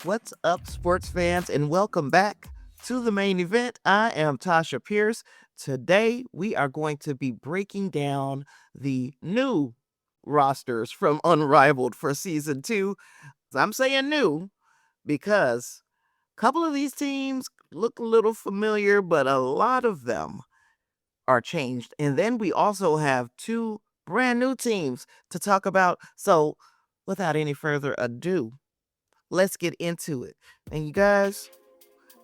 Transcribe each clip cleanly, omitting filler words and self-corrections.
What's up, sports fans, and welcome back to the main event. I am Tasha Pierce. Today, we are going to be breaking down the new rosters from Unrivaled for Season 2. I'm saying new because a couple of these teams look a little familiar, but a lot of them are changed. And then we also have two brand new teams to talk about. So, without any further ado, let's get into it. And you guys,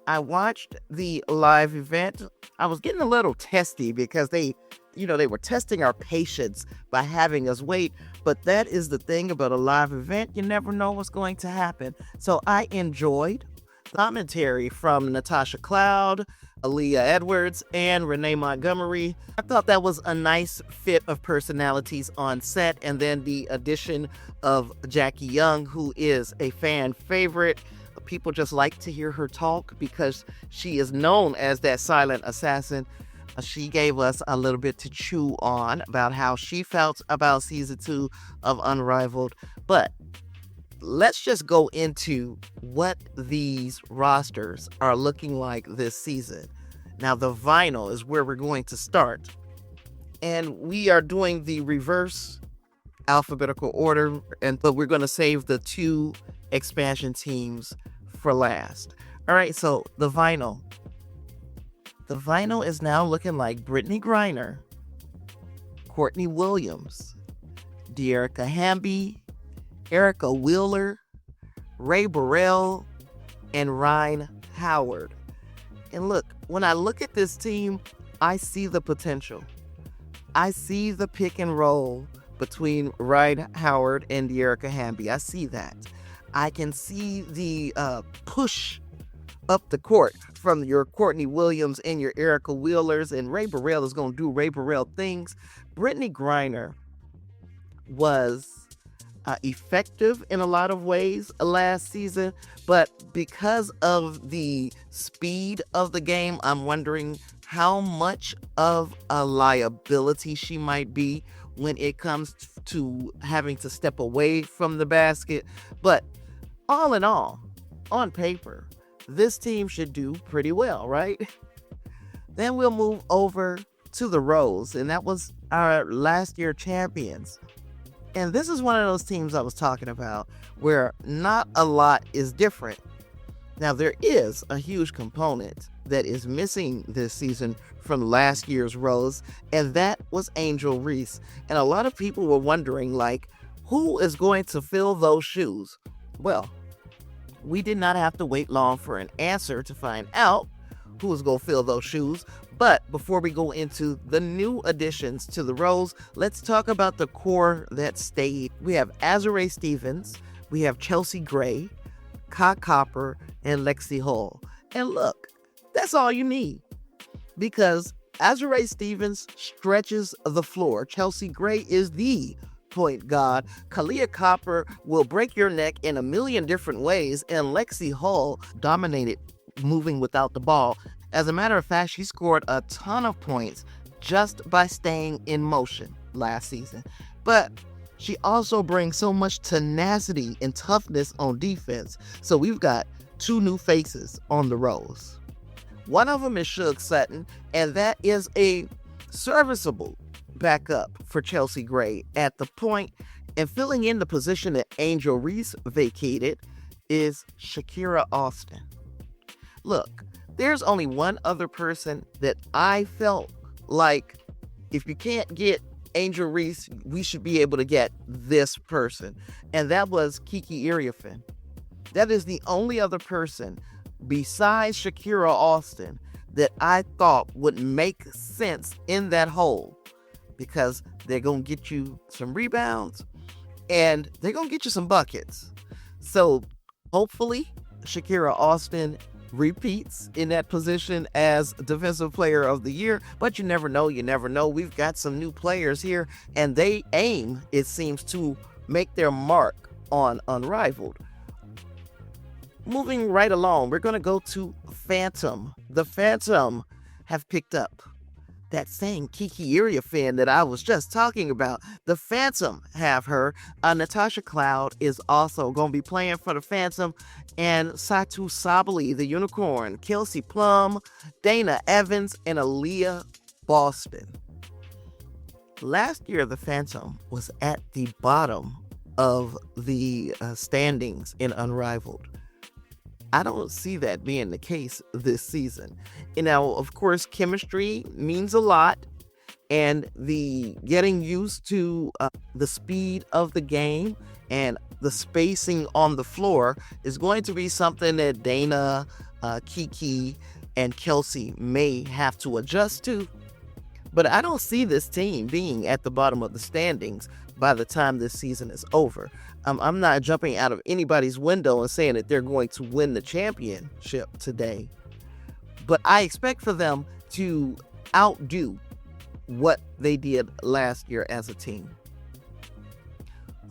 I watched the live event. I was getting a little testy because they were testing our patience by having us wait. But that is the thing about a live event. You never know what's going to happen. So I enjoyed commentary from Natasha Cloud, Aaliyah Edwards, and Renee Montgomery. I thought that was a nice fit of personalities on set, and then the addition of Jackie Young, who is a fan favorite. People just like to hear her talk because she is known as that silent assassin. She gave us a little bit to chew on about how she felt about season 2 of Unrivaled. But let's just go into what these rosters are looking like this season. Now, the vinyl is where we're going to start. And we are doing the reverse alphabetical order, but we're going to save the two expansion teams for last. All right, so the vinyl. The vinyl is now looking like Brittney Griner, Courtney Williams, Dearica Hamby, Erica Wheeler, Ray Burrell, and Rhyne Howard. And look, when I look at this team, I see the potential. I see the pick and roll between Rhyne Howard and Dearica Hamby. I see that. I can see the push up the court from your Courtney Williams and your Erica Wheelers, and Ray Burrell is going to do Ray Burrell things. Brittney Griner was effective in a lot of ways last season, but because of the speed of the game, I'm wondering how much of a liability she might be when it comes to having to step away from the basket. But all in all, on paper, this team should do pretty well, right? Then we'll move over to the Rose, and that was our last year champions. And this is one of those teams I was talking about where not a lot is different. Now, there is a huge component that is missing this season from last year's Rose, and that was Angel Reese. And a lot of people were wondering, like, who is going to fill those shoes? Well, we did not have to wait long for an answer to find out who was going to fill those shoes. But before we go into the new additions to the Rose, let's talk about the core that stayed. We have Azura Stevens, we have Chelsea Gray, Kahleah Copper, and Lexi Hull. And look, that's all you need, because Azura Stevens stretches the floor. Chelsea Gray is the point guard. Kahleah Copper will break your neck in a million different ways, and Lexi Hull dominated moving without the ball. As a matter of fact, she scored a ton of points just by staying in motion last season. But she also brings so much tenacity and toughness on defense. So we've got two new faces on the Rose. One of them is Shug Sutton, and that is a serviceable backup for Chelsea Gray at the point. And filling in the position that Angel Reese vacated is Shakira Austin. Look, there's only one other person that I felt like if you can't get Angel Reese, we should be able to get this person. And that was Kiki Iriafen. That is the only other person besides Shakira Austin that I thought would make sense in that hole, because they're going to get you some rebounds and they're going to get you some buckets. So hopefully Shakira Austin repeats in that position as Defensive Player of the Year, but you never know. We've got some new players here, and they aim, it seems, to make their mark on Unrivaled. Moving right along, we're going to go to Phantom. The Phantom have picked up that same Kiki area fan that I was just talking about. The Phantom have her. Natasha Cloud is also going to be playing for the Phantom. And Satu Sabali, the Unicorn, Kelsey Plum, Dana Evans, and Aaliyah Boston. Last year, the Phantom was at the bottom of the standings in Unrivaled. I don't see that being the case this season. Of course, chemistry means a lot, and the getting used to the speed of the game and the spacing on the floor is going to be something that Dana, Kiki, and Kelsey may have to adjust to. But I don't see this team being at the bottom of the standings by the time this season is over. I'm not jumping out of anybody's window and saying that they're going to win the championship today. But I expect for them to outdo what they did last year as a team.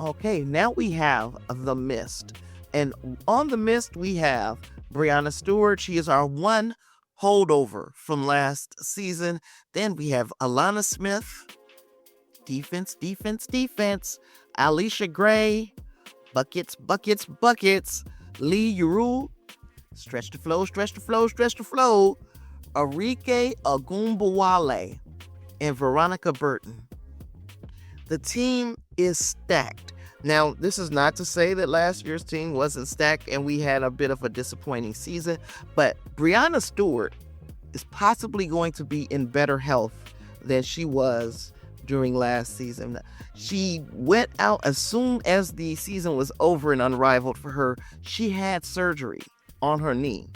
Okay, now we have the Mist. And on the Mist, we have Brianna Stewart. She is our one holdover from last season. Then we have Alana Smith. Defense. Alicia Gray. Buckets. Lee Yuru. Stretch the flow. Arike Agumbawale. And Veronica Burton. The team is stacked. Now, this is not to say that last year's team wasn't stacked and we had a bit of a disappointing season, but Brianna Stewart is possibly going to be in better health than she was during last season. She went out as soon as the season was over and Unrivaled for her. She had surgery on her knee.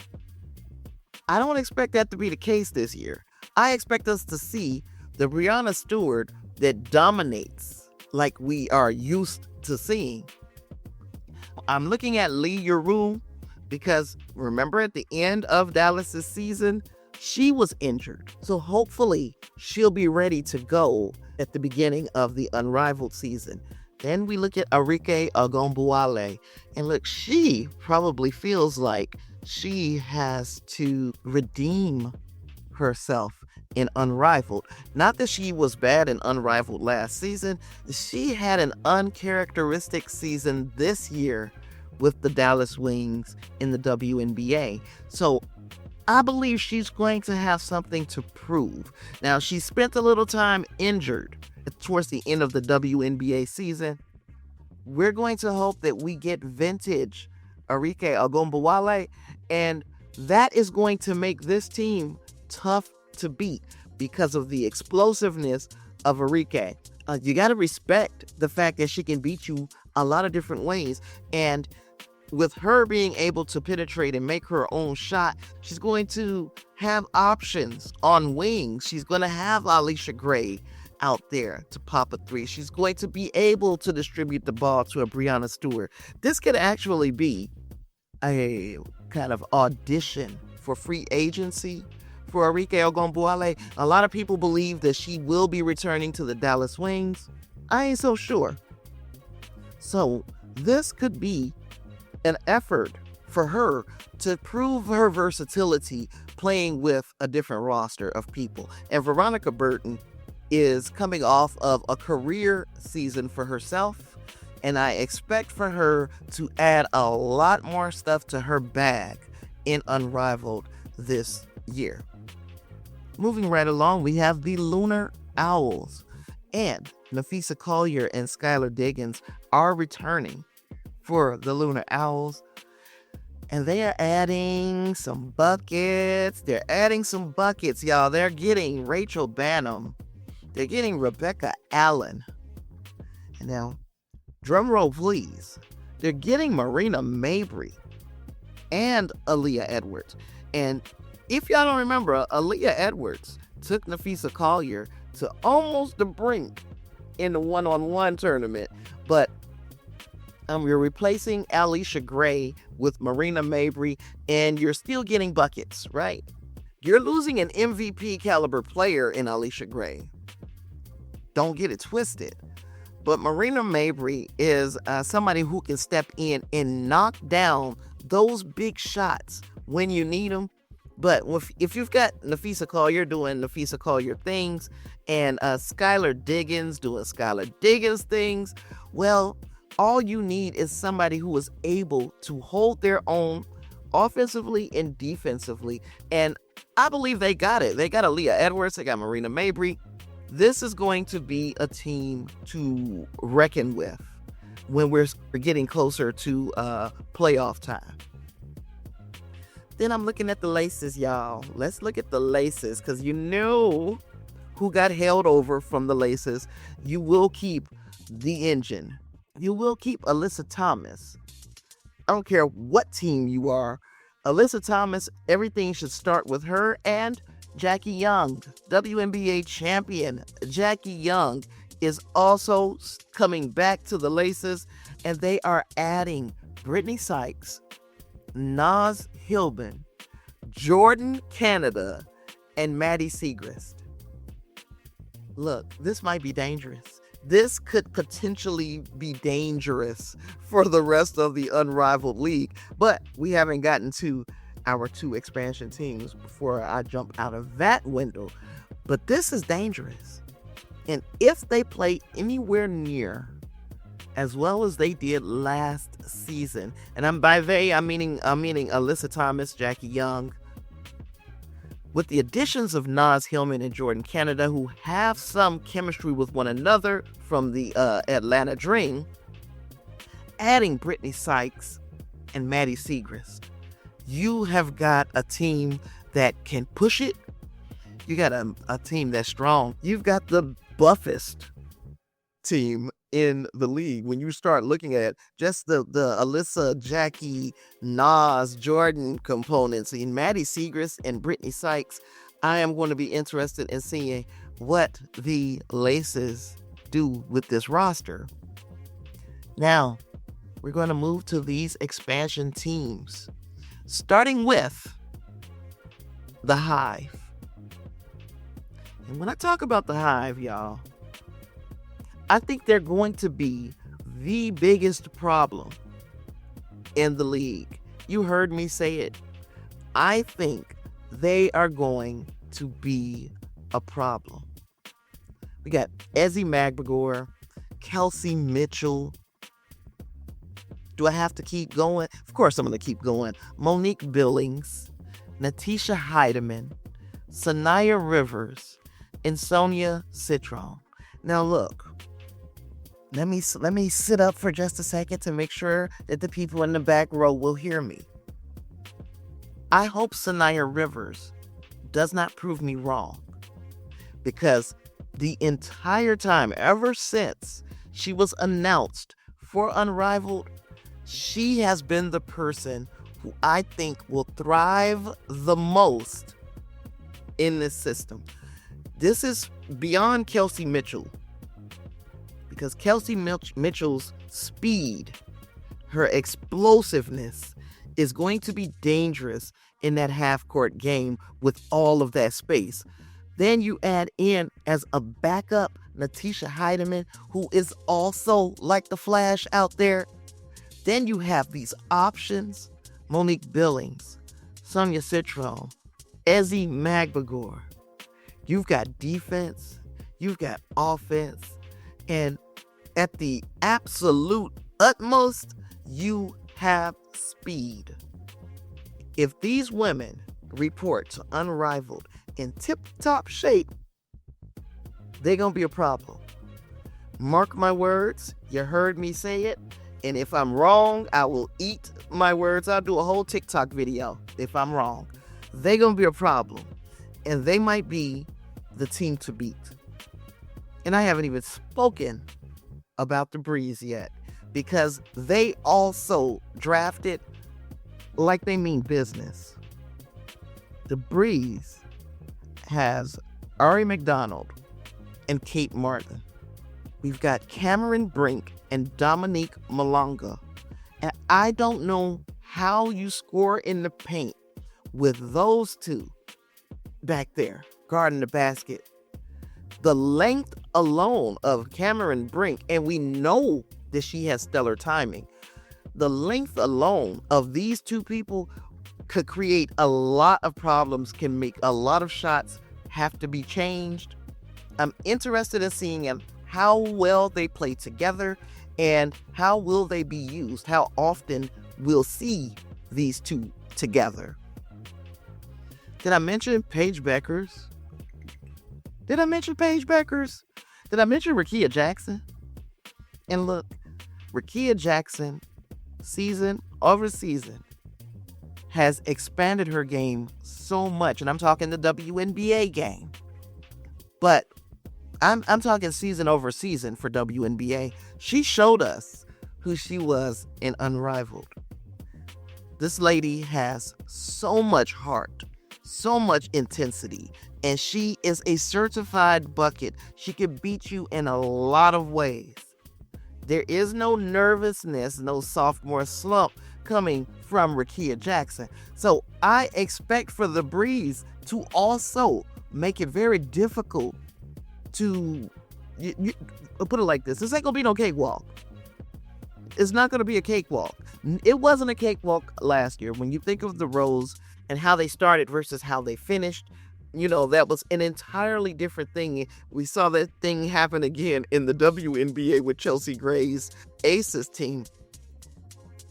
I don't expect that to be the case this year. I expect us to see the Brianna Stewart that dominates like we are used to seeing. I'm looking at Lee Yuru because remember at the end of Dallas's season, she was injured. So hopefully she'll be ready to go at the beginning of the Unrivaled season. Then we look at Arike Agombuale, and look, she probably feels like she has to redeem herself in Unrivaled. Not that she was bad in Unrivaled last season. She had an uncharacteristic season this year with the Dallas Wings in the WNBA. So I believe she's going to have something to prove. Now, she spent a little time injured towards the end of the WNBA season. We're going to hope that we get vintage Arike Agombawale, and that is going to make this team tough to beat because of the explosiveness of Arike. You got to respect the fact that she can beat you a lot of different ways, and with her being able to penetrate and make her own shot, she's going to have options on wings. She's going to have Alicia Gray out there to pop a three. She's going to be able to distribute the ball to a Brianna Stewart. This could actually be a kind of audition for free agency for Arike Ogunbowale. A lot of people believe that she will be returning to the Dallas Wings. I ain't so sure. So this could be an effort for her to prove her versatility playing with a different roster of people. And Veronica Burton is coming off of a career season for herself, and I expect for her to add a lot more stuff to her bag in Unrivaled this year. Moving right along, we have the Lunar Owls, and Nafisa Collier and Skylar Diggins are returning for the Lunar Owls, and they are adding some buckets. Y'all. They're getting Rachel Bannum. They're getting Rebecca Allen. And now, drum roll please. They're getting Marina Mabry and Aaliyah Edwards. And if y'all don't remember, Aaliyah Edwards took Nafisa Collier to almost the brink in the one-on-one tournament, but you're replacing Alicia Gray with Marina Mabry, and you're still getting buckets, right? You're losing an MVP caliber player in Alicia Gray. Don't get it twisted. But Marina Mabry is somebody who can step in and knock down those big shots when you need them. But if you've got Nafisa Collier doing Nafisa Collier things and Skylar Diggins doing Skylar Diggins things, well, all you need is somebody who is able to hold their own offensively and defensively. And I believe they got it. They got Aaliyah Edwards. They got Marina Mabry. This is going to be a team to reckon with when we're getting closer to playoff time. Then I'm looking at the laces, y'all. Let's look at the laces, because you know who got held over from the laces. You will keep the engine. You will keep Alyssa Thomas. I don't care what team you are. Alyssa Thomas, everything should start with her and Jackie Young, WNBA champion. Jackie Young is also coming back to the laces, and they are adding Brittney Sykes, Naz Hillman, Jordan Canada, and Maddie Siegrist. Look, this might be dangerous. This could potentially be dangerous for the rest of the Unrivaled League, but we haven't gotten to our 2 expansion teams before I jump out of that window. But this is dangerous. And if they play anywhere near as well as they did last season, and by they, I'm meaning Alyssa Thomas, Jackie Young, with the additions of Naz Hillman and Jordan Canada, who have some chemistry with one another from the Atlanta Dream, adding Brittney Sykes and Maddie Siegrist, you have got a team that can push it. You got a team that's strong. You've got the buffest team in the league when you start looking at just the Alyssa, Jackie, Naz, Jordan components, and Maddie Siegrist and Brittney Sykes. I am going to be interested in seeing what the Laces do with this roster. Now, we're going to move to these expansion teams, starting with the Hive. And when I talk about the Hive, y'all, I think they're going to be the biggest problem in the league. You heard me say it. I think they are going to be a problem. We got Ezzy Magbegor, Kelsey Mitchell. Do I have to keep going? Of course I'm going to keep going. Monique Billings, Natisha Heidemann, Sanaya Rivers, and Sonia Citron. Now look, let me sit up for just a second to make sure that the people in the back row will hear me. I hope Sanaya Rivers does not prove me wrong, because the entire time, ever since she was announced for Unrivaled, she has been the person who I think will thrive the most in this system. This is beyond Kelsey Mitchell, because Kelsey Mitchell's speed, her explosiveness, is going to be dangerous in that half-court game with all of that space. Then you add in as a backup Natisha Heidemann, who is also like the Flash out there. Then you have these options: Monique Billings, Sonia Citron, Ezzy Magbegor. You've got defense, you've got offense, and at the absolute utmost, you have speed. If these women report to Unrivaled in tip-top shape, they're going to be a problem. Mark my words, you heard me say it, and if I'm wrong, I will eat my words. I'll do a whole TikTok video if I'm wrong. They're going to be a problem, and they might be the team to beat. And I haven't even spoken about the Breeze yet, because they also drafted like they mean business. The Breeze has Ari McDonald and Kate Martin. We've got Cameron Brink and Dominique Malonga. And I don't know how you score in the paint with those two back there guarding the basket. The length alone of Cameron Brink, and we know that she has stellar timing. The length alone of these two people could create a lot of problems, can make a lot of shots have to be changed. I'm interested in seeing how well they play together and how will they be used, how often we'll see these two together. Did I mention Paige Beckers? Did I mention Rakia Jackson? And look, Rakia Jackson, season over season, has expanded her game so much. And I'm talking the WNBA game. But I'm talking season over season for WNBA. She showed us who she was in Unrivaled. This lady has so much heart, so much intensity, and she is a certified bucket. She can beat you in a lot of ways. There is no nervousness, no sophomore slump coming from Rakia Jackson. So I expect for the Breeze to also make it very difficult to put it like this. This ain't gonna be no cakewalk. It's not gonna be a cakewalk. It wasn't a cakewalk last year. When you think of the Rose and how they started versus how they finished, that was an entirely different thing. We saw that thing happen again in the WNBA with Chelsea Gray's Aces team.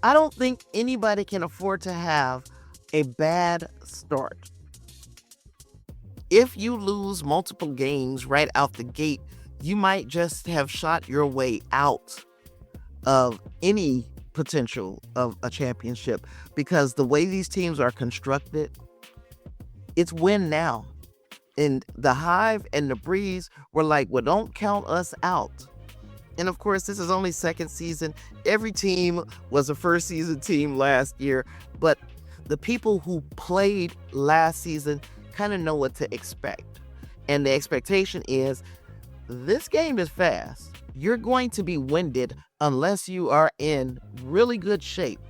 I don't think anybody can afford to have a bad start. If you lose multiple games right out the gate, you might just have shot your way out of any potential of a championship, because the way these teams are constructed, it's win now. And the Hive and the Breeze were like, well, don't count us out. And of course, this is only second season. Every team was a first season team last year, but the people who played last season kind of know what to expect. And the expectation is this game is fast. You're going to be winded unless you are in really good shape.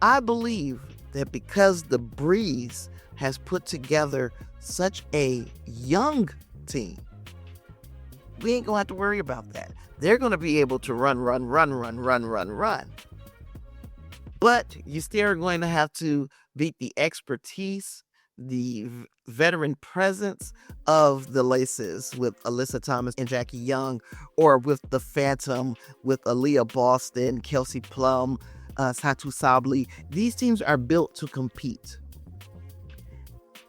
I believe that because the Breeze has put together such a young team, we ain't gonna have to worry about that. They're gonna be able to run. But you still are going to have to beat the expertise, the veteran presence of the Laces with Alyssa Thomas and Jackie Young, or with the Phantom with Aaliyah Boston, Kelsey Plum, Satu Sabli. These teams are built to compete.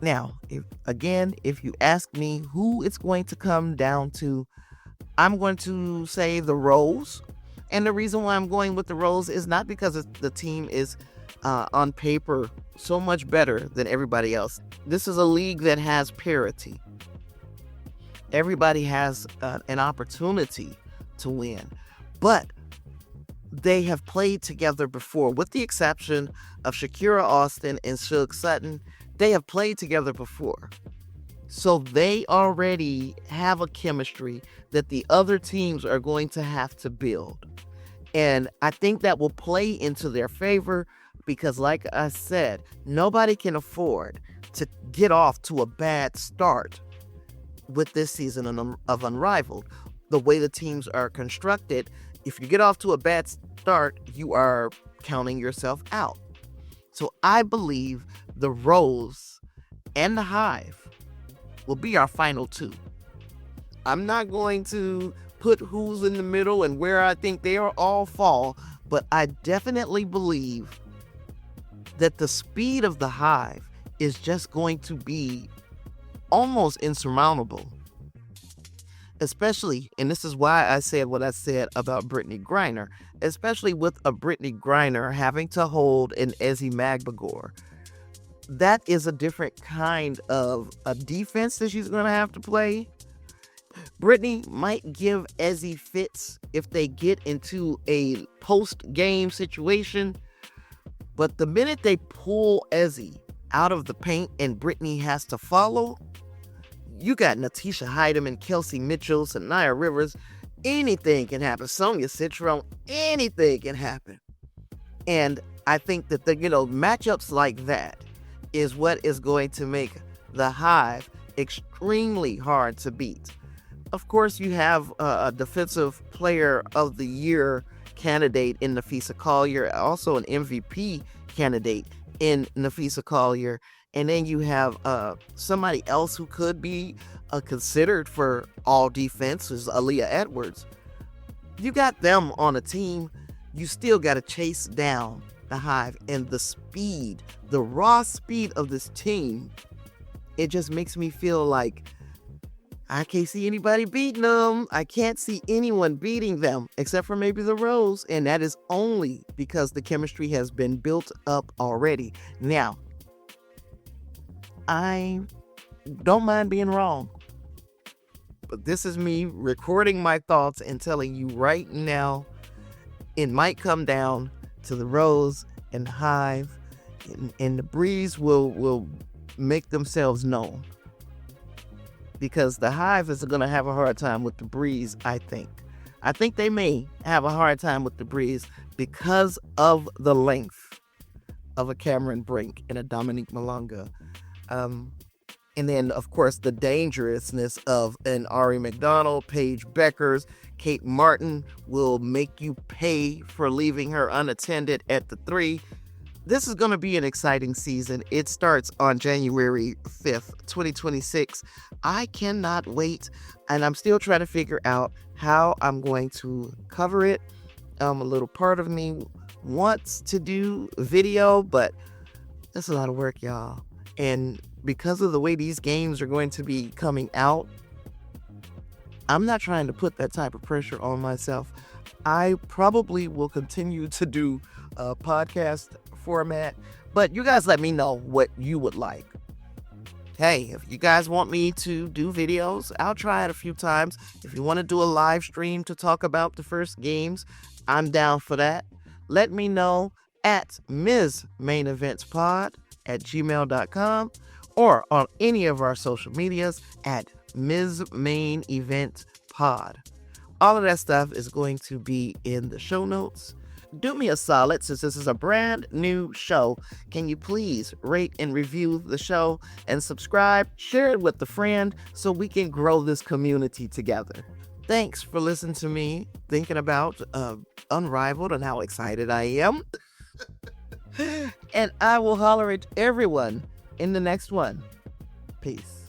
Now, if you ask me who it's going to come down to, I'm going to say the Rose. And the reason why I'm going with the Rose is not because the team is on paper so much better than everybody else. This is a league that has parity. Everybody has an opportunity to win. But they have played together before, with the exception of Shakira Austin and Suge Sutton. They have played together before. So they already have a chemistry that the other teams are going to have to build. And I think that will play into their favor because, like I said, nobody can afford to get off to a bad start with this season of Unrivaled. The way the teams are constructed, if you get off to a bad start, you are counting yourself out. So I believe the Rose and the Hive will be our final two. I'm not going to put who's in the middle and where I think they are all fall, but I definitely believe that the speed of the Hive is just going to be almost insurmountable. Especially, and this is why I said what I said about Brittney Griner, especially with a Brittney Griner having to hold an Ezi Magbagor. That is a different kind of a defense that she's going to have to play. Brittney might give Ezi fits if they get into a post-game situation, but the minute they pull Ezi out of the paint and Brittney has to follow, you got Natisha Heidemann, Kelsey Mitchell, Sanaya Rivers. Anything can happen. Sonia Citron, anything can happen. And I think that the matchups like that is what is going to make the Hive extremely hard to beat. Of course, you have a Defensive Player of the Year candidate in Nafisa Collier, also an MVP candidate in Nafisa Collier. And then you have somebody else who could be considered for all defense is Aaliyah Edwards. You got them on a team. You still got to chase down the Hive, and the speed, the raw speed of this team. It just makes me feel like I can't see anybody beating them. I can't see anyone beating them except for maybe the Rose. And that is only because the chemistry has been built up already. Now, I don't mind being wrong, but this is me recording my thoughts and telling you right now, it might come down to the Rose and the Hive, and the Breeze will make themselves known. Because the Hive is going to have a hard time with the Breeze, I think. I think they may have a hard time with the Breeze because of the length of a Cameron Brink and a Dominique Malonga. And then, of course, the dangerousness of an Ari McDonald, Paige Beckers, Kate Martin will make you pay for leaving her unattended at the 3. This is going to be an exciting season. It starts on January 5th, 2026. I cannot wait, and I'm still trying to figure out how I'm going to cover it. A little part of me wants to do video, but that's a lot of work, y'all. And because of the way these games are going to be coming out, I'm not trying to put that type of pressure on myself. I probably will continue to do a podcast format, but you guys let me know what you would like. Hey, if you guys want me to do videos, I'll try it a few times. If you want to do a live stream to talk about the first games, I'm down for that. Let me know at MsMainEventsPod@gmail.com or on any of our social medias at Ms. Main Event Pod. All of that stuff is going to be in the show notes. Do me a solid, since this is a brand new show. Can you please rate and review the show and subscribe? Share it with a friend so we can grow this community together. Thanks for listening to me thinking about Unrivaled and how excited I am. And I will holler at everyone in the next one. Peace.